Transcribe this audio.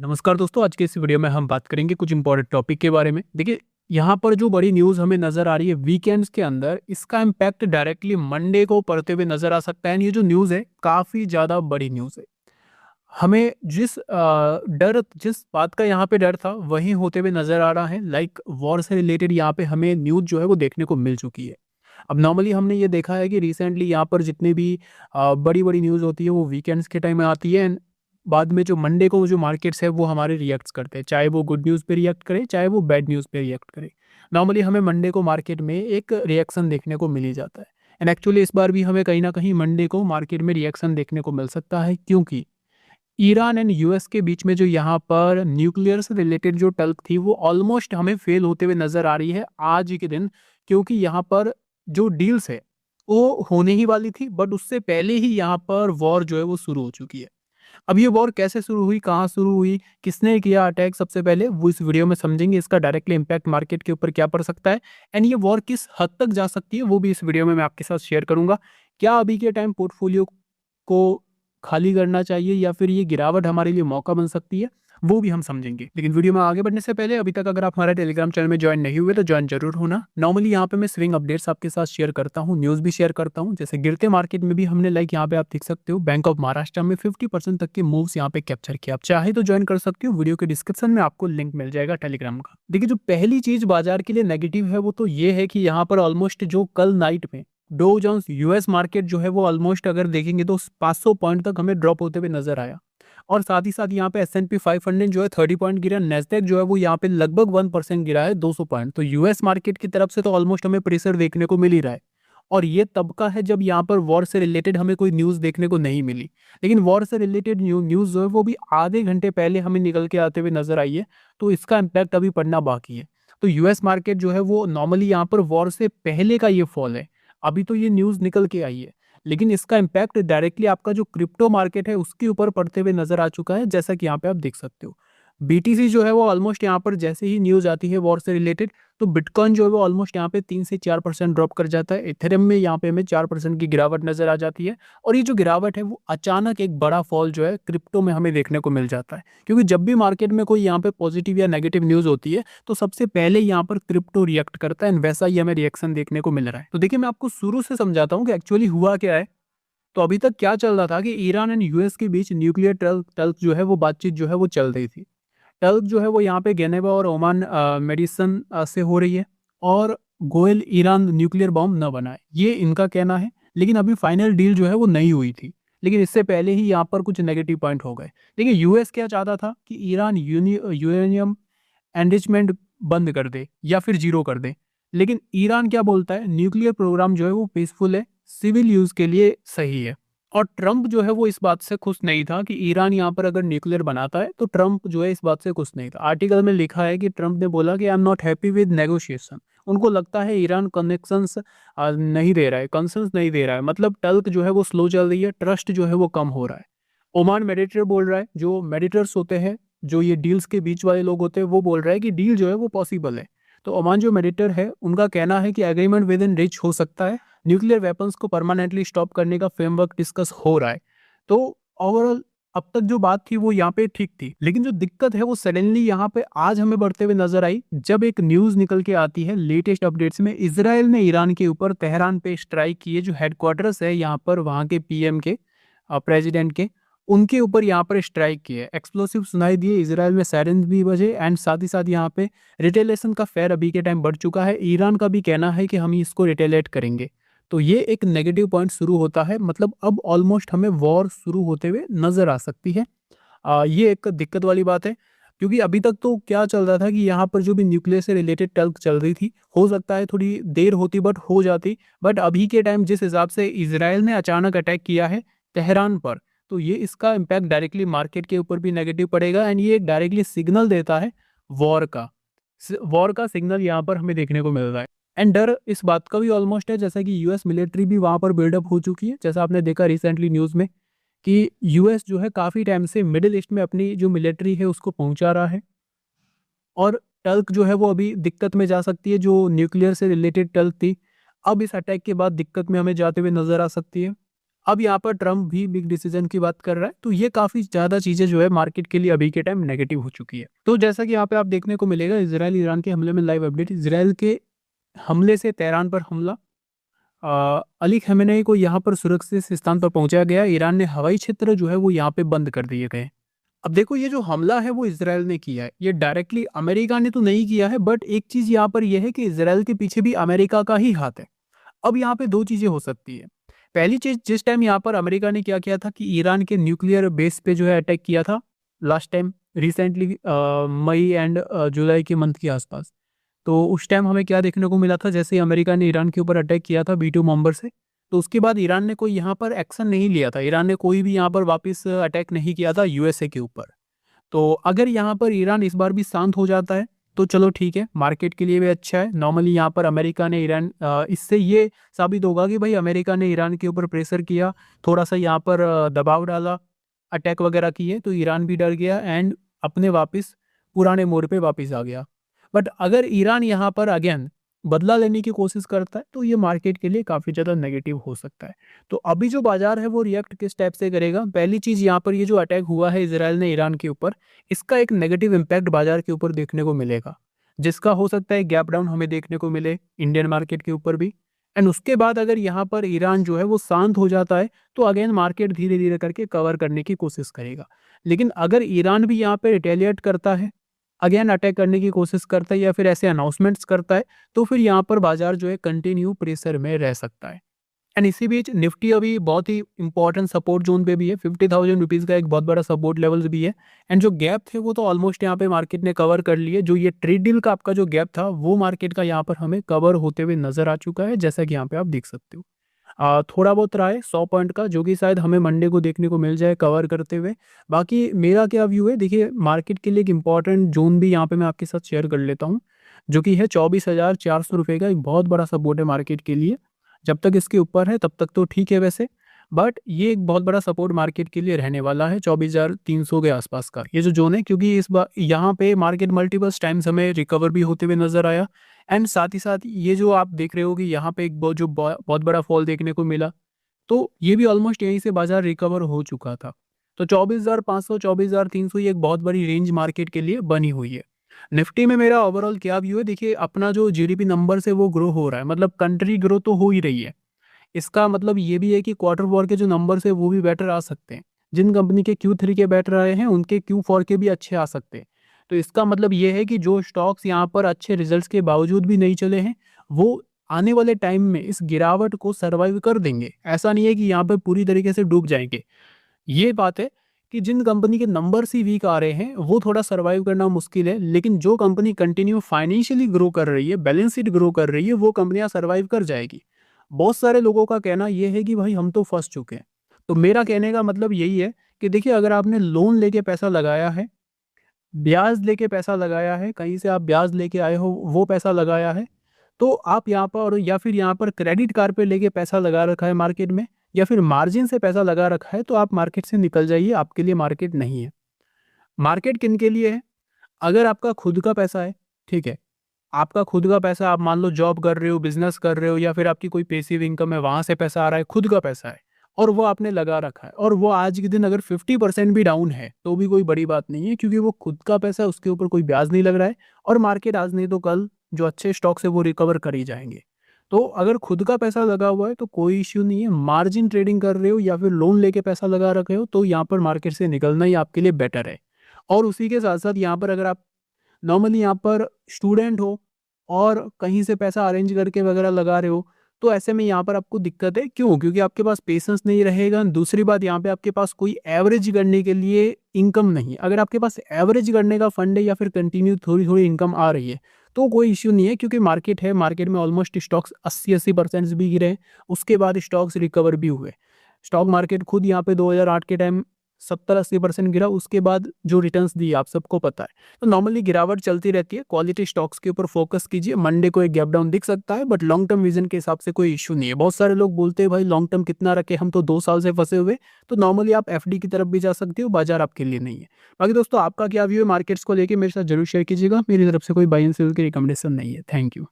नमस्कार दोस्तों, आज के इस वीडियो में हम बात करेंगे कुछ इंपॉर्टेंट टॉपिक के बारे में। देखिए, यहाँ पर जो बड़ी न्यूज़ हमें नज़र आ रही है वीकेंड्स के अंदर, इसका इम्पैक्ट डायरेक्टली मंडे को पड़ते हुए नज़र आ सकता है। एंड ये जो न्यूज़ है, काफ़ी ज़्यादा बड़ी न्यूज़ है। हमें जिस बात का यहाँ पे डर था, वही होते हुए नज़र आ रहा है। लाइक वॉर से रिलेटेड यहाँ पे हमें न्यूज़ जो है वो देखने को मिल चुकी है। अब नॉर्मली हमने ये देखा है कि रिसेंटली यहाँ पर जितनी भी बड़ी-बड़ी न्यूज़ होती है वो वीकेंड्स के टाइम में आती है। एंड बाद में जो मंडे को जो मार्केट्स है वो हमारे रिएक्ट्स करते हैं, चाहे वो गुड न्यूज़ पे रिएक्ट करे, चाहे वो बैड न्यूज़ पे रिएक्ट करे। नॉर्मली हमें मंडे को मार्केट में एक रिएक्शन देखने को मिल ही जाता है। एंड एक्चुअली इस बार भी हमें कहीं न कहीं मंडे को मार्केट में रिएक्शन देखने को मिल सकता है, क्योंकि ईरान एंड यूएस के बीच में जो यहाँ पर न्यूक्लियर से रिलेटेड जो टल्क थी वो ऑलमोस्ट हमें फेल होते हुए नज़र आ रही है आज ही के दिन। क्योंकि यहाँ पर जो डील्स है वो होने ही वाली थी, बट उससे पहले ही यहाँ पर वॉर जो है वो शुरू हो चुकी है। अब ये वॉर कैसे शुरू हुई, कहाँ शुरू हुई, किसने किया अटैक, सबसे पहले वो इस वीडियो में समझेंगे। इसका डायरेक्टली इम्पैक्ट मार्केट के ऊपर क्या पड़ सकता है एंड ये वॉर किस हद तक जा सकती है, वो भी इस वीडियो में मैं आपके साथ शेयर करूंगा। क्या अभी के टाइम पोर्टफोलियो को खाली करना चाहिए या फिर ये गिरावट हमारे लिए मौका बन सकती है, वो भी हम समझेंगे। लेकिन वीडियो में आगे बढ़ने से पहले अभी तक अगर आप हमारे टेलीग्राम चैनल में ज्वाइन नहीं हुए तो ज्वाइन जरूर होना। नॉर्मली यहाँ पे मैं स्विंग अपडेट्स आपके साथ शेयर करता हूँ, न्यूज़ भी शेयर करता हूँ। जैसे गिरते मार्केट में भी हमने लाइक यहाँ पे आप देख सकते हो बैंक ऑफ महाराष्ट्र में 50% तक के मूव्स यहाँ पे कैप्चर किया। आप चाहे तो ज्वाइन कर सकते हो, वीडियो के डिस्क्रिप्शन में आपको लिंक मिल जाएगा टेलीग्राम का। देखिए, जो पहली चीज बाजार के लिए नेगेटिव है वो तो ये है कि यहाँ पर ऑलमोस्ट जो कल नाइट में डो जोन्स यूएस मार्केट जो है वो ऑलमोस्ट अगर देखेंगे तो 500 पॉइंट तक हमें ड्रॉप होते हुए नजर आया। और साथ ही साथ यहाँ पे S&P 500 जो है 30 पॉइंट गिरा, नेस्डेक जो है वो यहाँ पे लगभग 1% गिरा है, 200 पॉइंट। तो यूएस मार्केट की तरफ से तो ऑलमोस्ट हमें प्रेशर देखने को मिल ही रहा है। और ये तब का है जब यहाँ पर वॉर से रिलेटेड हमें कोई न्यूज़ देखने को नहीं मिली। लेकिन वॉर से रिलेटेड न्यूज़ जो है वो भी आधे घंटे पहले हमें निकल के आते हुए नजर आई है, तो इसका इम्पैक्ट अभी पड़ना बाकी है। तो यूएस मार्केट जो है वो नॉर्मली यहाँ पर वॉर से पहले का ये फॉल है। अभी तो ये न्यूज़ निकल के आई है, लेकिन इसका इम्पैक्ट डायरेक्टली आपका जो क्रिप्टो मार्केट है उसके ऊपर पड़ते हुए नजर आ चुका है। जैसा कि यहाँ पे आप देख सकते हो, बीटीसी जो है वो ऑलमोस्ट यहाँ पर जैसे ही न्यूज़ आती है वॉर से रिलेटेड, तो बिटकॉइन जो है वो ऑलमोस्ट यहाँ पे 3 से 4% ड्रॉप कर जाता है। इथेरियम में यहाँ पे हमें 4% की गिरावट नजर आ जाती है। और ये जो गिरावट है वो अचानक एक बड़ा फॉल जो है क्रिप्टो में हमें देखने को मिल जाता है। क्योंकि जब भी मार्केट में कोई यहाँ पे पॉजिटिव या नेगेटिव न्यूज़ होती है तो सबसे पहले यहाँ पर क्रिप्टो रिएक्ट करता है, एंड वैसा ही हमें रिएक्शन देखने को मिल रहा है। तो देखिए, मैं आपको शुरू से समझाता हूँ कि एक्चुअली हुआ क्या है। तो अभी तक क्या चल रहा था कि ईरान एंड यूएस के बीच न्यूक्लियर टल्क जो है वो बातचीत जो है वो चल रही थी। टल्क जो है वो यहाँ पे गेनेवा और ओमान मेडिसन से हो रही है। और गोयल ईरान न्यूक्लियर बॉम्ब न बनाए, ये इनका कहना है। लेकिन अभी फाइनल डील जो है वो नहीं हुई थी। लेकिन इससे पहले ही यहाँ पर कुछ नेगेटिव पॉइंट हो गए। देखिए, यूएस क्या चाहता था कि ईरान यूरेनियम एनरिचमेंट बंद कर दे या फिर जीरो कर दे। लेकिन ईरान क्या बोलता है, न्यूक्लियर प्रोग्राम जो है वो पीसफुल है, सिविल यूज के लिए सही है। और ट्रंप जो है वो इस बात से खुश नहीं था कि ईरान यहाँ पर अगर न्यूक्लियर बनाता है, तो ट्रंप जो है इस बात से खुश नहीं था। आर्टिकल में लिखा है कि ट्रंप ने बोला कि I am not happy with negotiation. उनको लगता है ईरान कनेक्शंस नहीं दे रहा है, कंसर्न्स नहीं दे रहा है, मतलब टल्क जो है वो स्लो चल रही है, ट्रस्ट जो है वो कम हो रहा है। ओमान मेडिटेटर बोल रहा है, जो मेडिटर्स होते हैं, जो ये डील्स के बीच वाले लोग होते हैं, वो बोल रहा है कि डील जो है वो पॉसिबल है। तो ओमान जो मेडिटर है उनका कहना है कि एग्रीमेंट विद इन रिच हो सकता है, न्यूक्लियर वेपन्स को परमानेंटली स्टॉप करने का फ्रेमवर्क डिस्कस हो रहा है। तो ओवरऑल अब तक जो बात थी वो यहाँ पे ठीक थी। लेकिन जो दिक्कत है वो सडनली यहाँ पे आज हमें बढ़ते हुए नजर आई, जब एक न्यूज निकल के आती है लेटेस्ट अपडेट्स में, इजराइल ने ईरान के ऊपर तेहरान पे स्ट्राइक किए, जो हेडक्वार्टर्स है यहाँ पर वहाँ के पीएम के, प्रेसिडेंट के, उनके ऊपर यहाँ पर स्ट्राइक किए, एक्सप्लोसिव सुनाई दिए, इजराइल में सायरन भी बजे। एंड साथ ही साथ यहाँ पे रिटेलेशन का फेयर अभी के टाइम बढ़ चुका है। ईरान का भी कहना है कि हम इसको रिटेलेट करेंगे। तो ये एक नेगेटिव पॉइंट शुरू होता है, मतलब अब ऑलमोस्ट हमें वॉर शुरू होते हुए नजर आ सकती है। ये एक दिक्कत वाली बात है। क्योंकि अभी तक तो क्या चल रहा था कि यहाँ पर जो भी न्यूक्लियर से रिलेटेड टल्क चल रही थी, हो सकता है थोड़ी देर होती बट हो जाती। बट अभी के टाइम जिस हिसाब से इजराइल ने अचानक अटैक किया है तेहरान पर, तो ये इसका इम्पैक्ट डायरेक्टली मार्केट के ऊपर भी नेगेटिव पड़ेगा। एंड ये डायरेक्टली सिग्नल देता है वॉर का। वॉर का सिग्नल यहाँ पर हमें देखने को मिल रहा है। एंड डर इस बात का भी ऑलमोस्ट है, जैसा कि यूएस मिलिट्री भी वहाँ पर बिल्डअप हो चुकी है। जैसा आपने देखा रिसेंटली न्यूज़ में कि यूएस जो है काफ़ी टाइम से मिडिल ईस्ट में अपनी जो मिलिट्री है उसको पहुंचा रहा है। और टल्क जो है वो अभी दिक्कत में जा सकती है, जो न्यूक्लियर से रिलेटेड टल्क थी, अब इस अटैक के बाद दिक्कत में हमें जाते हुए नजर आ सकती है। अब यहाँ पर ट्रम्प भी बिग डिसीजन की बात कर रहा है, तो ये काफ़ी ज़्यादा चीज़ें जो है मार्केट के लिए अभी के टाइम नेगेटिव हो चुकी है। तो जैसा कि यहाँ पे आप देखने को मिलेगा, इजराइल ईरान के हमले में लाइव अपडेट। इजराइल के हमले से तेहरान पर हमला, अली खमेनेई को यहाँ पर सुरक्षित स्थान पर पहुंचाया गया। ईरान ने हवाई क्षेत्र जो है वो यहाँ पे बंद कर दिए गए। अब देखो, ये जो हमला है वो इजराइल ने किया है, ये डायरेक्टली अमेरिका ने तो नहीं किया है, बट एक चीज यहाँ पर यह है कि इजराइल के पीछे भी अमेरिका का ही हाथ है। अब यहाँ पे दो चीजें हो सकती है। पहली चीज, जिस टाइम यहाँ पर अमेरिका ने क्या किया था कि ईरान के न्यूक्लियर बेस पे जो है अटैक किया था last time, recently May and July के मंथ के आसपास, तो उस टाइम हमें क्या देखने को मिला था, जैसे ही अमेरिका ने ईरान के ऊपर अटैक किया था B2 बॉम्बर से, तो उसके बाद ईरान ने कोई यहाँ पर एक्शन नहीं लिया था। ईरान ने कोई भी यहाँ पर वापस अटैक नहीं किया था USA के ऊपर। तो अगर यहाँ पर ईरान इस बार भी शांत हो जाता है तो चलो ठीक है, मार्केट के लिए भी अच्छा है। नॉर्मली यहाँ पर अमेरिका ने ईरान, इससे ये साबित होगा कि भाई अमेरिका ने ईरान के ऊपर प्रेशर किया, थोड़ा सा यहाँ पर दबाव डाला, अटैक वगैरह किए, तो ईरान भी डर गया एंड अपने वापस पुराने मोड़ पे वापस आ गया। बट अगर ईरान यहाँ पर अगेन बदला लेने की कोशिश करता है तो ये मार्केट के लिए काफ़ी ज़्यादा नेगेटिव हो सकता है। तो अभी जो बाजार है वो रिएक्ट किस टाइप से करेगा? पहली चीज़, यहाँ पर ये जो अटैक हुआ है इजराइल ने ईरान के ऊपर, इसका एक नेगेटिव इम्पैक्ट बाजार के ऊपर देखने को मिलेगा, जिसका हो सकता है गैप डाउन हमें देखने को मिले इंडियन मार्केट के ऊपर भी। एंड उसके बाद अगर यहाँ पर ईरान जो है वो शांत हो जाता है तो अगेन मार्केट धीरे धीरे करके कवर करने की कोशिश करेगा। लेकिन अगर ईरान भी यहाँ पे रिटेलिएट करता है, अगेन अटैक करने की कोशिश करता है या फिर ऐसे अनाउंसमेंट्स करता है, तो फिर यहाँ पर बाजार जो है कंटिन्यू प्रेशर में रह सकता है। एंड इसी बीच निफ्टी अभी बहुत ही इंपॉर्टेंट सपोर्ट जोन पे भी है, 50,000 रुपीज़ का एक बहुत बड़ा सपोर्ट लेवल्स भी है। एंड जो गैप थे वो तो ऑलमोस्ट यहाँ पे मार्केट ने कवर कर लिए। जो ये ट्रेड डील का आपका जो गैप था वो मार्केट का यहाँ पर हमें कवर होते हुए नजर आ चुका है, जैसा कि यहाँ पे आप देख सकते हो। थोड़ा बहुत रहा है 100 पॉइंट का, जो कि शायद हमें मंडे को देखने को मिल जाए कवर करते हुए। बाकी मेरा क्या व्यू है, देखिए मार्केट के लिए एक इंपॉर्टेंट जोन भी यहाँ पे मैं आपके साथ शेयर कर लेता हूँ, जो कि है 24,400 रुपये का। एक बहुत बड़ा सपोर्ट है मार्केट के लिए। जब तक इसके ऊपर है तब तक तो ठीक है वैसे, बट ये एक बहुत बड़ा सपोर्ट मार्केट के लिए रहने वाला है 24,300 के आसपास का ये जो जोन है, क्योंकि इस बार यहाँ पे मार्केट मल्टीपल्स टाइम्स हमें रिकवर भी होते हुए नजर आया। एंड साथ ही साथ ये जो आप देख रहे हो कि यहाँ पे एक बहुत बड़ा फॉल देखने को मिला, तो ये भी ऑलमोस्ट यहीं से बाजार रिकवर हो चुका था। तो 24,500 24,300 ये एक बहुत बड़ी रेंज मार्केट के लिए बनी हुई है। निफ्टी में मेरा ओवरऑल क्या व्यू है, देखिए अपना जो जीडीपी नंबर से वो ग्रो हो रहा है, मतलब कंट्री ग्रो तो हो ही रही है। इसका मतलब ये भी है कि क्वार्टर फोर के जो नंबर्स है वो भी बेटर आ सकते हैं। जिन कंपनी के Q3 के बेटर आए हैं उनके Q4 के भी अच्छे आ सकते हैं। तो इसका मतलब ये है कि जो स्टॉक्स यहाँ पर अच्छे रिजल्ट्स के बावजूद भी नहीं चले हैं, वो आने वाले टाइम में इस गिरावट को सर्वाइव कर देंगे। ऐसा नहीं है कि यहाँ पर पूरी तरीके से डूब जाएंगे। ये बात है कि जिन कंपनी के नंबर्स ही वीक आ रहे हैं वो थोड़ा सर्वाइव करना मुश्किल है, लेकिन जो कंपनी कंटिन्यू फाइनेंशियली ग्रो कर रही है, बैलेंस शीट ग्रो कर रही है, वो कंपनियां सर्वाइव कर जाएगी। बहुत सारे लोगों का कहना ये है कि भाई हम तो फंस चुके हैं। तो मेरा कहने का मतलब यही है कि देखिए, अगर आपने लोन लेके पैसा लगाया है, ब्याज लेके पैसा लगाया है, कहीं से आप ब्याज लेके आए हो वो पैसा लगाया है, तो आप यहाँ पर, या फिर यहाँ पर क्रेडिट कार्ड पे लेके पैसा लगा रखा है मार्केट में, या फिर मार्जिन से पैसा लगा रखा है, तो आप मार्केट से निकल जाइए, आपके लिए मार्केट नहीं है। मार्केट किन के लिए है? अगर आपका खुद का पैसा है, ठीक है, आपका खुद का पैसा, आप मान लो जॉब कर रहे हो, बिजनेस कर रहे हो, या फिर आपकी कोई पैसिव इनकम है, वहां से पैसा आ रहा है, खुद का पैसा है और वो आपने लगा रखा है, और वो आज के दिन अगर 50% भी डाउन है तो भी कोई बड़ी बात नहीं है, क्योंकि वो खुद का पैसा है, उसके ऊपर कोई ब्याज नहीं लग रहा है, और मार्केट आज नहीं तो कल जो अच्छे स्टॉक्स है वो रिकवर कर ही जाएंगे। तो अगर खुद का पैसा लगा हुआ है तो कोई इश्यू नहीं है। मार्जिन ट्रेडिंग कर रहे हो या फिर लोन लेके पैसा लगा रखे हो, तो यहाँ पर मार्केट से निकलना ही आपके लिए बेटर है। और उसी के साथ साथ यहाँ पर अगर आप नॉर्मली यहाँ पर स्टूडेंट हो और कहीं से पैसा अरेंज करके वगैरह लगा रहे हो, तो ऐसे में यहाँ पर आपको दिक्कत है। क्यों? क्योंकि आपके पास पेशेंस नहीं रहेगा। दूसरी बात, यहाँ पे आपके पास कोई एवरेज करने के लिए इनकम नहीं है। अगर आपके पास एवरेज करने का फंड है या फिर कंटिन्यू थोड़ी थोड़ी इनकम आ रही है तो कोई इश्यू नहीं है, क्योंकि मार्केट है, मार्केट में ऑलमोस्ट स्टॉक्स 80% भी गिरे, उसके बाद स्टॉक्स रिकवर भी हुए। स्टॉक मार्केट खुद यहाँ पे 2008 के टाइम 70-80% गिरा, उसके बाद जो रिटर्न्स दिए आप सबको पता है। तो नॉर्मली गिरावट चलती रहती है। क्वालिटी स्टॉक्स के ऊपर फोकस कीजिए। मंडे को एक गैप डाउन दिख सकता है, बट लॉन्ग टर्म विजन के हिसाब से कोई इशू नहीं है। बहुत सारे लोग बोलते हैं भाई लॉन्ग टर्म कितना रखे, हम तो 2 साल से फंसे हुए। तो नॉर्मली आप एफडी की तरफ भी जा सकते हो, बाजार आपके लिए नहीं है। बाकी दोस्तों, आपका क्या व्यू है मार्केट्स को लेकर, मेरे साथ जरूर शेयर कीजिएगा। मेरी तरफ से कोई बाय एंड सेल की रिकमेंडेशन नहीं है। Thank you.